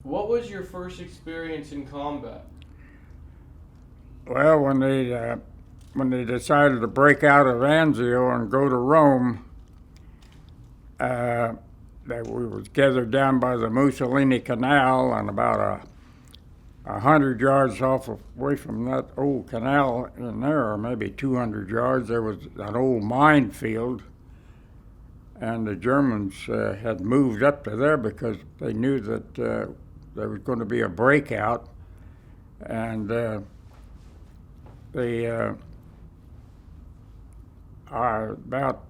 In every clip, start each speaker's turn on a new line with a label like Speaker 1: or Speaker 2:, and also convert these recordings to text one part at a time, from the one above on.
Speaker 1: What was your first experience in combat?
Speaker 2: Well, when they decided to break out of Anzio and go to Rome, uh, that we was gathered down by the Mussolini Canal, and about 100 yards away from that old canal in there, or maybe 200 yards, there was an old minefield, and the Germans had moved up to there because they knew that there was going to be a breakout, and they are about,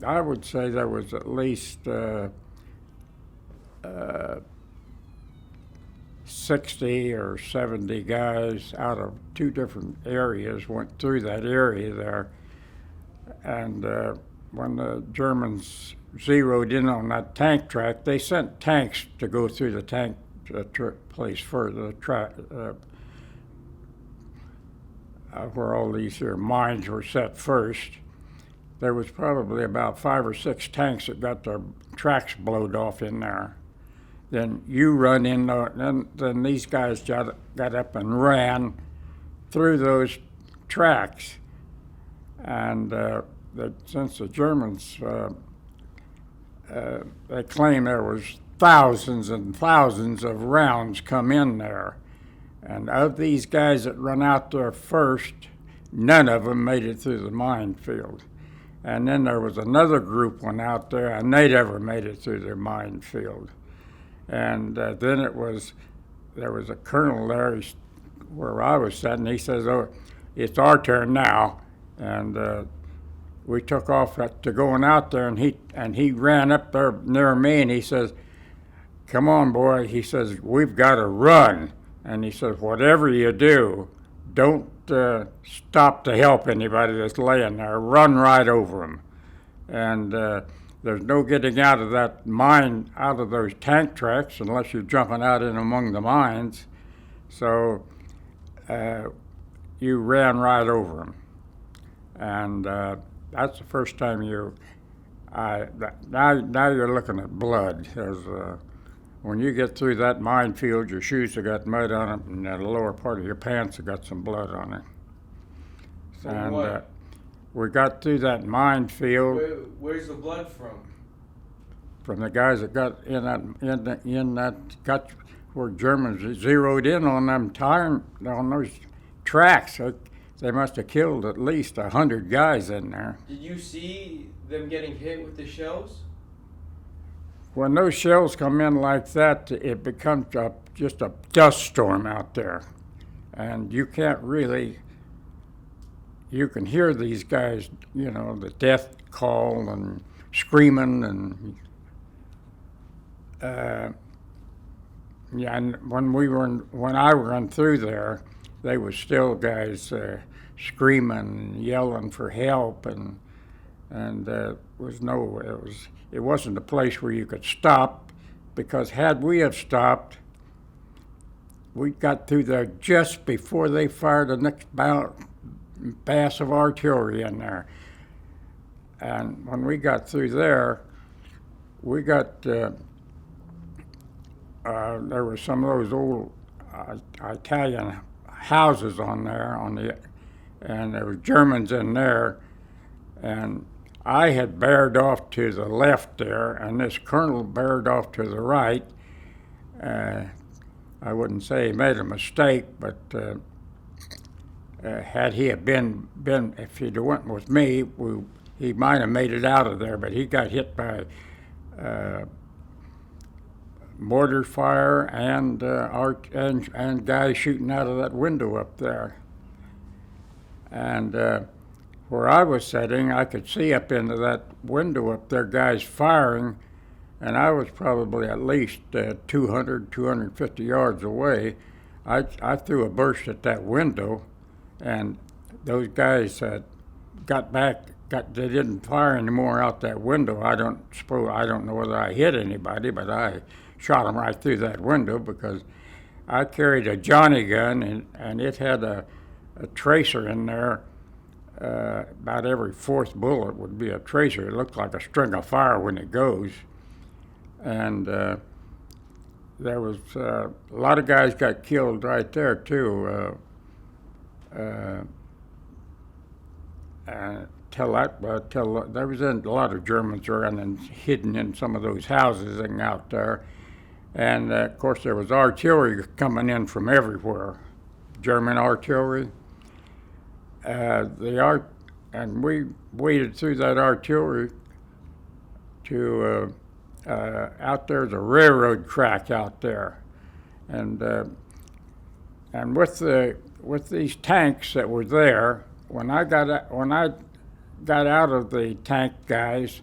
Speaker 2: I would say there was at least uh, 60 or 70 guys out of two different areas went through that area there. And when the Germans zeroed in on that tank track, they sent tanks to go through the tank place for the track, where all these here mines were set first. There was probably about 5 or 6 tanks that got their tracks blowed off in there. Then you run in, then these guys got up and ran through those tracks. And since the Germans, they claim there was thousands and thousands of rounds come in there. And of these guys that run out there first, none of them made it through the minefield. And then there was another group went out there, and they never made it through their minefield. And then there was a colonel there where I was sitting. He says, "Oh, it's our turn now," and we took off to going out there, and he ran up there near me, and he says, "Come on, boy," he says, "we've got to run," and he says, "Whatever you do, don't stop to help anybody that's laying there. Run right over them," and there's no getting out of that mine, out of those tank tracks, unless you're jumping out in among the mines. So you ran right over them. And that's the first time now you're looking at blood. When you get through that minefield, your shoes have got mud on them, and the lower part of your pants have got some blood on it.
Speaker 1: From what?
Speaker 2: We got through that minefield.
Speaker 1: Where's the blood from?
Speaker 2: From the guys that got in that got where Germans zeroed in on them on those tracks. They must have killed at least 100 guys in there.
Speaker 1: Did you see them getting hit with the shells?
Speaker 2: When those shells come in like that, it becomes just a dust storm out there, and you can't really. You can hear these guys, the death call and screaming, and and when I run through there, they was still guys screaming and yelling for help, and it wasn't a place where you could stop, because had we have stopped, we got through there just before they fired the next pass of artillery in there. And when we got through there, we got there were some of those old Italian houses on there and there were Germans in there, and I had bared off to the left there, and this colonel bared off to the right. I wouldn't say he made a mistake, but had he have been, if he'd went with me, he might have made it out of there, but he got hit by mortar fire and guys shooting out of that window up there. And where I was sitting, I could see up into that window up there, guys firing, and I was probably at least 250 yards away. I threw a burst at that window, and those guys got back. They didn't fire anymore out that window. I don't know whether I hit anybody, but I shot them right through that window, because I carried a Johnny gun, and it had a tracer in there. About every fourth bullet would be a tracer. It looked like a string of fire when it goes. And there was a lot of guys got killed right there too. There was a lot of Germans around and hidden in some of those houses and out there, and of course there was artillery coming in from everywhere, German artillery. And we waded through that artillery to out there's a railroad track out there, and with these tanks that were there, when I got out of the tank guys,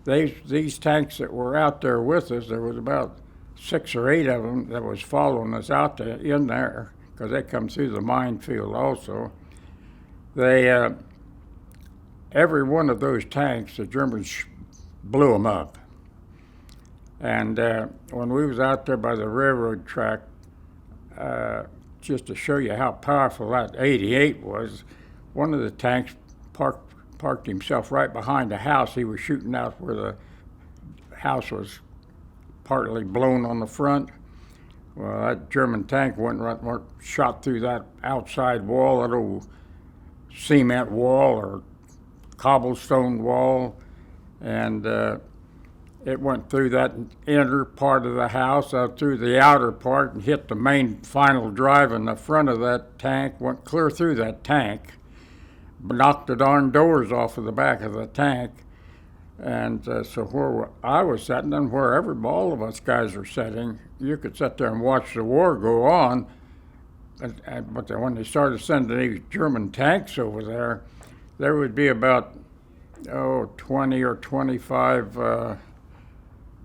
Speaker 2: these tanks that were out there with us, there was about 6 or 8 of them that was following us out there in there, because they come through the minefield also. They every one of those tanks, the Germans blew them up. And when we was out there by the railroad track, just to show you how powerful that 88 was, one of the tanks parked himself right behind a house. He was shooting out where the house was partly blown on the front. Well, that German tank went shot through that outside wall, that old cement wall or cobblestone wall, and it went through that inner part of the house, out through the outer part, and hit the main final drive in the front of that tank, went clear through that tank, knocked the darn doors off of the back of the tank. And so where I was sitting and wherever all of us guys are sitting, you could sit there and watch the war go on. But then when they started sending these German tanks over there would be about 20 or 25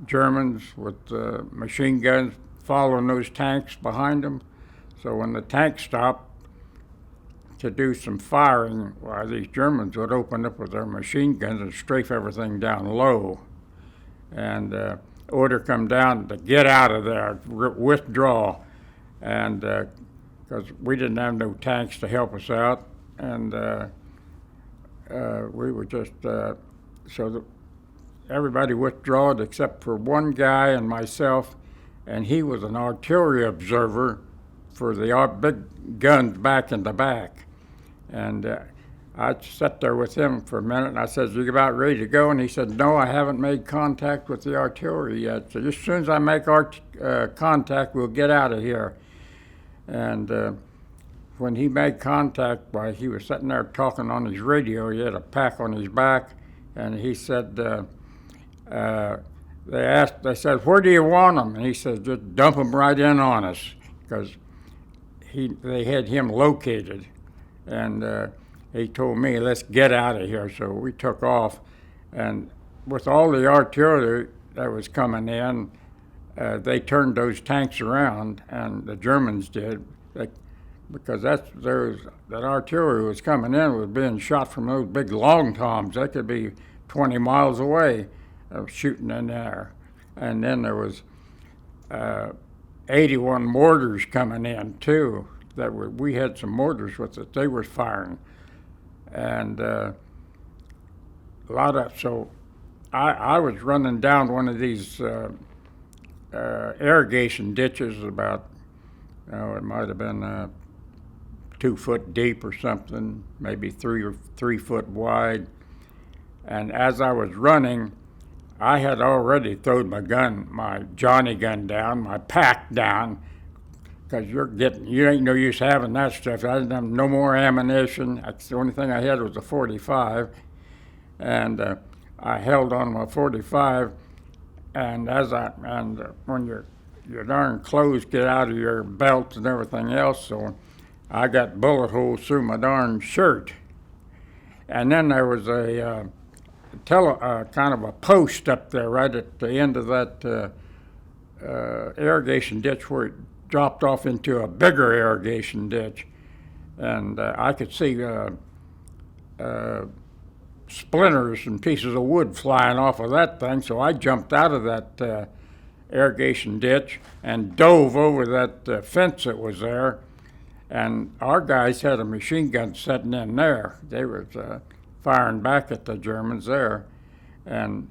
Speaker 2: Germans with machine guns following those tanks behind them. So when the tank stopped to do some firing, well, these Germans would open up with their machine guns and strafe everything down low. And order come down to get out of there, withdraw. And because we didn't have no tanks to help us out, and we were just, everybody withdrawed except for one guy and myself, and he was an artillery observer for the big guns back in the back. And I sat there with him for a minute, and I said, "You about ready to go?" And he said, "No, I haven't made contact with the artillery yet. So as soon as I make contact, we'll get out of here." And when he made contact, why, he was sitting there talking on his radio. He had a pack on his back, and he said, they said, "Where do you want them?" And he said, "Just dump them right in on us," because they had him located. And he told me, "Let's get out of here." So we took off. And with all the artillery that was coming in, they turned those tanks around, and the Germans did, because that artillery was coming in, was being shot from those big long toms. They could be 20 miles away shooting in there. And then there was 81 mortars coming in too. We had some mortars with it. They were firing, and so I was running down one of these irrigation ditches about, it might have been 2 foot deep or something, maybe 3 foot wide. And as I was running, I had already thrown my Johnny gun down, my pack down, because you ain't no use having that stuff. I didn't have no more ammunition. The only thing I had was a 45, and I held on my 45. And when your darn clothes get out of your belt and everything else, so I got bullet holes through my darn shirt. And then there was a kind of a post up there right at the end of that irrigation ditch where it dropped off into a bigger irrigation ditch, and I could see splinters and pieces of wood flying off of that thing. So I jumped out of that irrigation ditch and dove over that fence that was there, and our guys had a machine gun sitting in there. They were firing back at the Germans there, and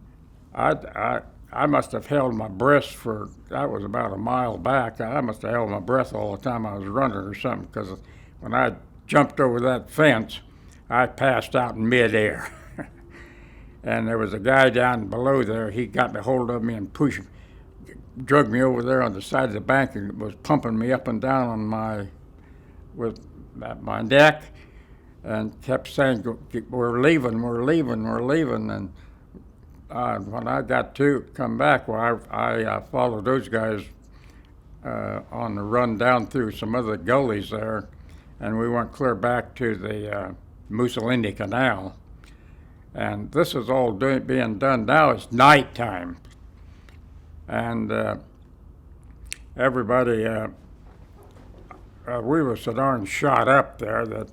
Speaker 2: I I must have held my breath for, that was about a mile back. I must have held my breath all the time I was running or something, because when I jumped over that fence, I passed out in midair. And there was a guy down below there, he got a hold of me and drug me over there on the side of the bank and was pumping me up and down on with my neck, and kept saying, we're leaving, we're leaving, we're leaving. And when I got to come back, well, I followed those guys on the run down through some other gullies there, and we went clear back to the Mussolini Canal. And this is all being done now. It's nighttime. And everybody, we were so darn shot up there that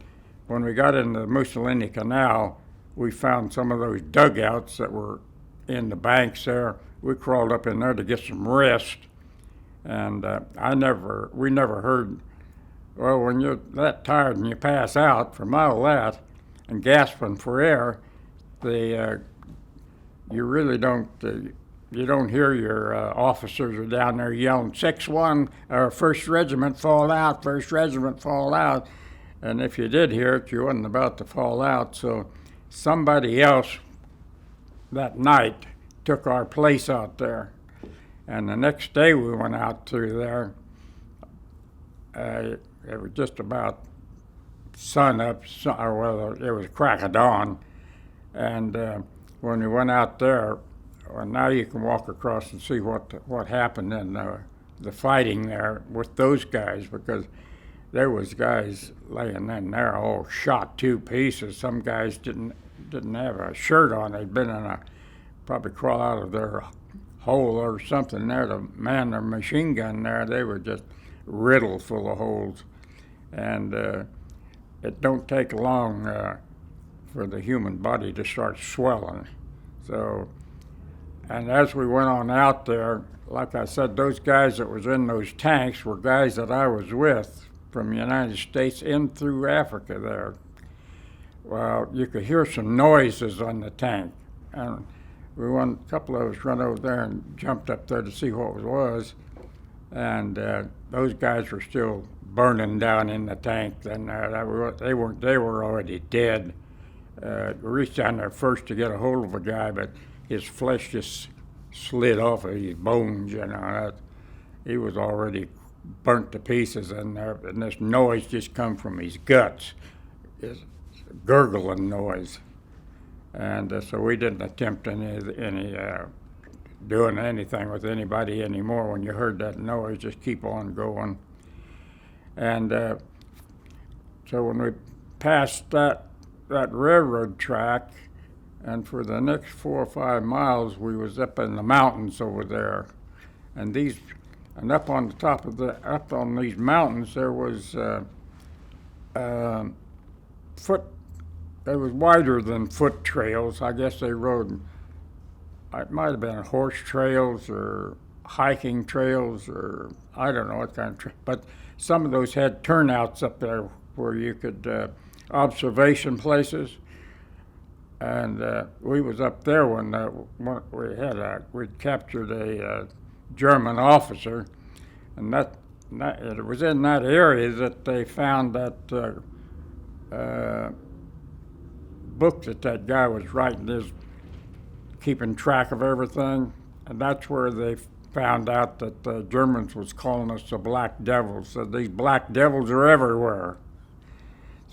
Speaker 2: when we got into the Mussolini Canal, we found some of those dugouts that were in the banks there. We crawled up in there to get some rest. And we never heard, well, when you're that tired and you pass out from all that and gasping for air, you really don't, you don't hear your officers are down there yelling, 6-1, or 1st Regiment fall out, 1st Regiment fall out. And if you did hear it, you wasn't about to fall out. So somebody else that night took our place out there. And the next day we went out through there. It was just about sun up, or well, it was crack of dawn. And when we went out there, well, now you can walk across and see what happened in the fighting there with those guys, because there was guys laying in there all shot to pieces. Some guys didn't have a shirt on. They'd been probably crawl out of their hole or something there to man their machine gun there. They were just riddled full of holes. And it don't take long for the human body to start swelling. So, and as we went on out there, like I said, those guys that was in those tanks were guys that I was with from the United States in through Africa there. Well, you could hear some noises on the tank. And a couple of us run over there and jumped up there to see what it was. And those guys were still burning down in the tank. And they were already dead. We reached down there first to get a hold of a guy, but his flesh just slid off of his bones, you know. He was already burnt to pieces in there, and this noise just come from his guts, this gurgling noise. And so we didn't attempt any doing anything with anybody anymore. When you heard that noise, just keep on going. And so when we passed that railroad track, and for the next 4 or 5 miles we was up in the mountains over there, and up on the top of up on these mountains there was they was wider than foot trails. I guess they rode, it might have been horse trails or hiking trails, or I don't know what kind of but some of those had turnouts up there where you could observation places. And we was up there when we'd captured a German officer, and it was in that area that they found that book that guy was writing, keeping track of everything, and that's where they found out that the Germans was calling us the Black Devils. So these Black Devils are everywhere.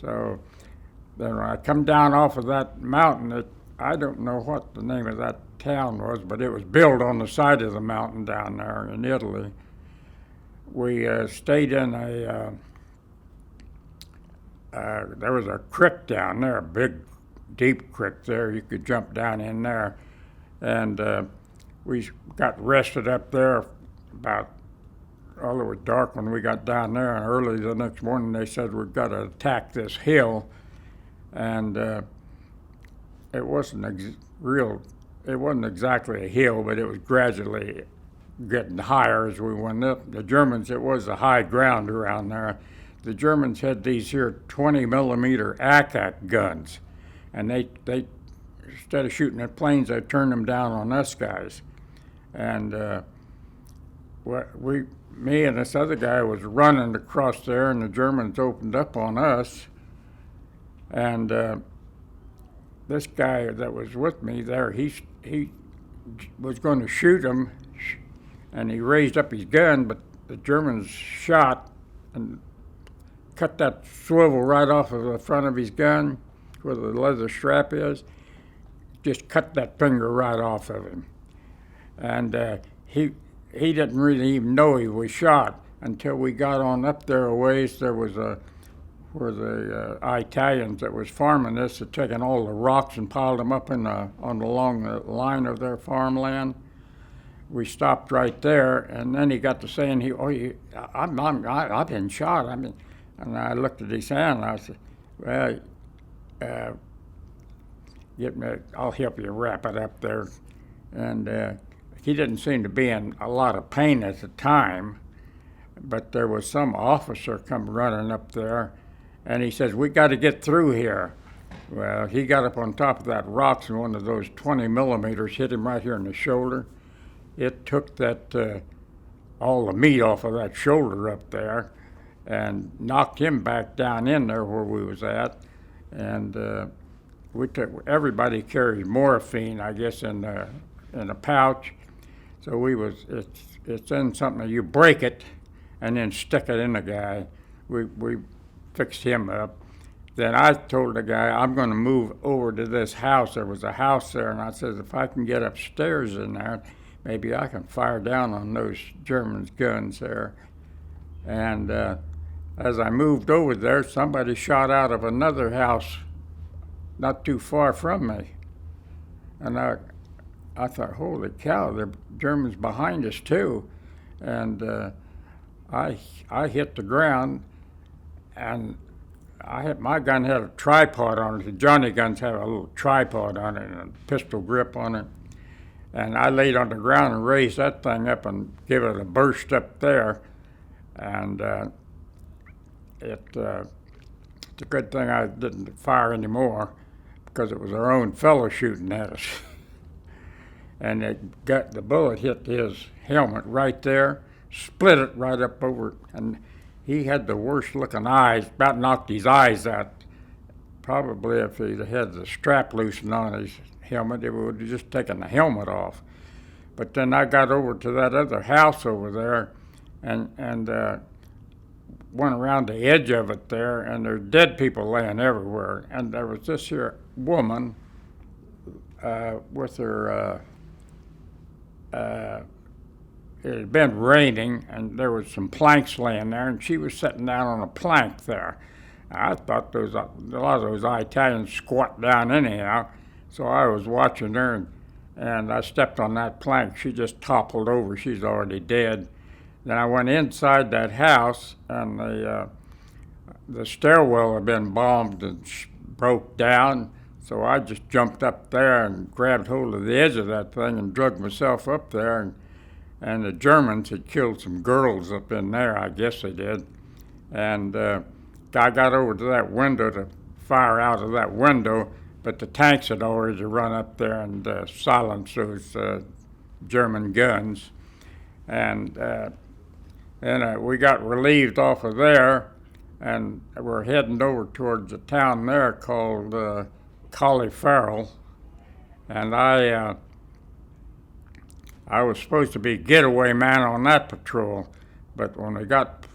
Speaker 2: So then when I come down off of that mountain, I don't know what the name of that town was, but it was built on the side of the mountain down there in Italy. We stayed in there was a creek down there, a big, deep creek there. You could jump down in there. And we got rested up there about, well, it was dark when we got down there, and early the next morning they said we've got to attack this hill. And it wasn't exactly a hill, but it was gradually getting higher as we went up. The Germans, it was the high ground around there. The Germans had these here 20 millimeter ACAC guns, and they instead of shooting at planes, they turned them down on us guys. And me and this other guy was running across there, and the Germans opened up on us. And this guy that was with me there, he was going to shoot him, and he raised up his gun, but the Germans shot and cut that swivel right off of the front of his gun, where the leather strap is. Just cut that finger right off of him. And he didn't really even know he was shot until we got on up there a ways. There was where the Italians that was farming this had taken all the rocks and piled them up along the line of their farmland. We stopped right there, and then he got to saying, I've been shot. And I looked at his hand, and I said, well, I'll help you wrap it up there. And he didn't seem to be in a lot of pain at the time, but there was some officer come running up there, and he says, we got to get through here. Well, he got up on top of that rock, and one of those 20 millimeters hit him right here in the shoulder. It took that all the meat off of that shoulder up there and knocked him back down in there where we was at. And everybody carries morphine, I guess, in a pouch. So it's in something, you break it and then stick it in the guy. We fixed him up. Then I told the guy, I'm going to move over to this house. There was a house there, and I said, if I can get upstairs in there, maybe I can fire down on those Germans' guns there. And as I moved over there, somebody shot out of another house not too far from me. And I thought, holy cow, the Germans behind us too. And I hit the ground, and my gun had a tripod on it. The Johnny guns have a little tripod on it and a pistol grip on it. And I laid on the ground and raised that thing up and gave it a burst up there. And it's a good thing I didn't fire anymore, because it was our own fellow shooting at us. And the bullet hit his helmet right there, split it right up over, and he had the worst looking eyes, about knocked his eyes out. Probably if he'd had the strap loosened on his helmet, it would have just taken the helmet off. But then I got over to that other house over there and went around the edge of it there, and there's dead people laying everywhere. And there was this here woman with her, it had been raining, and there was some planks laying there, and she was sitting down on a plank there. I thought a lot of those Italians squat down anyhow, so I was watching her, and I stepped on that plank. She just toppled over. She's already dead. Then I went inside that house, and the stairwell had been bombed and broke down, so I just jumped up there and grabbed hold of the edge of that thing and dragged myself up there, and the Germans had killed some girls up in there, I guess they did. And I got over to that window to fire out of that window, but the tanks had already run up there and silenced those German guns. And we got relieved off of there, and we're heading over towards a town there called Colliferral. And I was supposed to be getaway man on that patrol, but when we got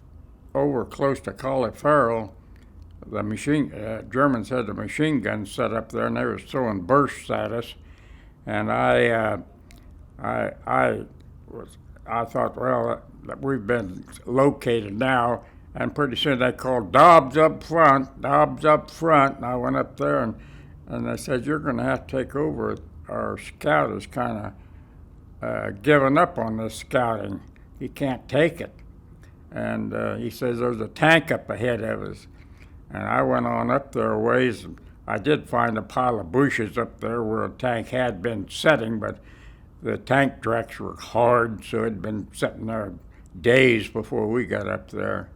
Speaker 2: over close to Colliferral, the Germans had the machine guns set up there, and they were throwing bursts at us. And I thought, well, we've been located now, and pretty soon they called Dobbs up front, Dobbs up front. And I went up there, and they said, you're going to have to take over. Our scout is kind of given up on this scouting. He can't take it. And he says, there's a tank up ahead of us. And I went on up there a ways. And I did find a pile of bushes up there where a tank had been setting, but the tank tracks were hard, so it had been sitting there days before we got up there.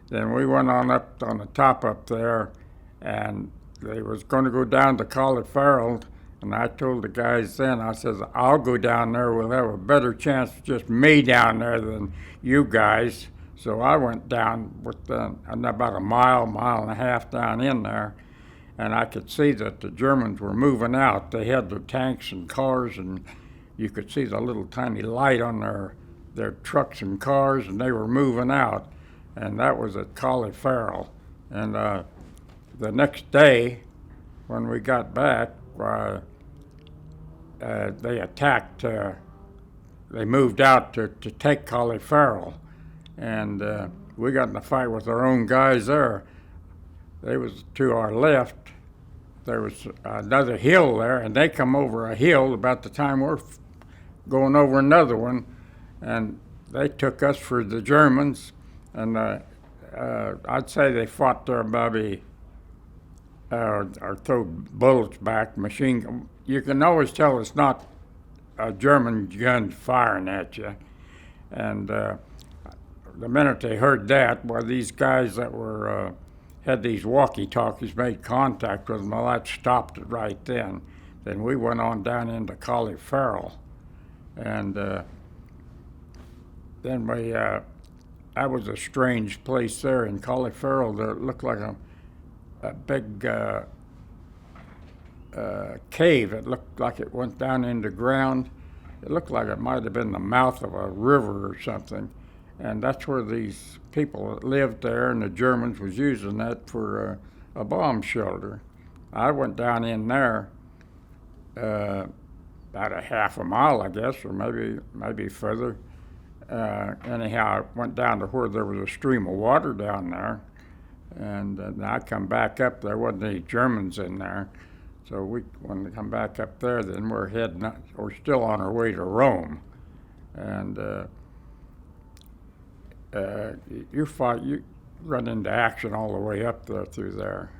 Speaker 2: Then we went on up on the top up there, and they was going to go down to Colliferral, And I told the guys then, I says, I'll go down there. We'll have a better chance of just me down there than you guys. So I went down with about a mile and a half down in there. And I could see that the Germans were moving out. They had their tanks and cars, and you could see the little tiny light on their trucks and cars, and they were moving out. And that was at Colleferro. And the next day, when we got back, they attacked. They moved out to take Colleferro, and we got in a fight with our own guys there. They was to our left. There was another hill there, and they come over a hill about the time we're going over another one, and they took us for the Germans. And I'd say they fought there maybe or throw bullets back, machine gun. You can always tell it's not a German gun firing at you. And the minute they heard that, well, these guys that were had these walkie-talkies made contact with them. Well, that stopped it right then. Then we went on down into Colleferro, and then we that was a strange place there in Colleferro. There looked like a big cave. It looked like it went down into the ground. It looked like it might have been the mouth of a river or something. And that's where these people that lived there, and the Germans was using that for a bomb shelter. I went down in there about a half a mile, I guess, or maybe further. Anyhow, I went down to where there was a stream of water down there, and I come back up. There wasn't any Germans in there, so when we come back up there, then we're still on our way to Rome, and you run into action all the way up there through there.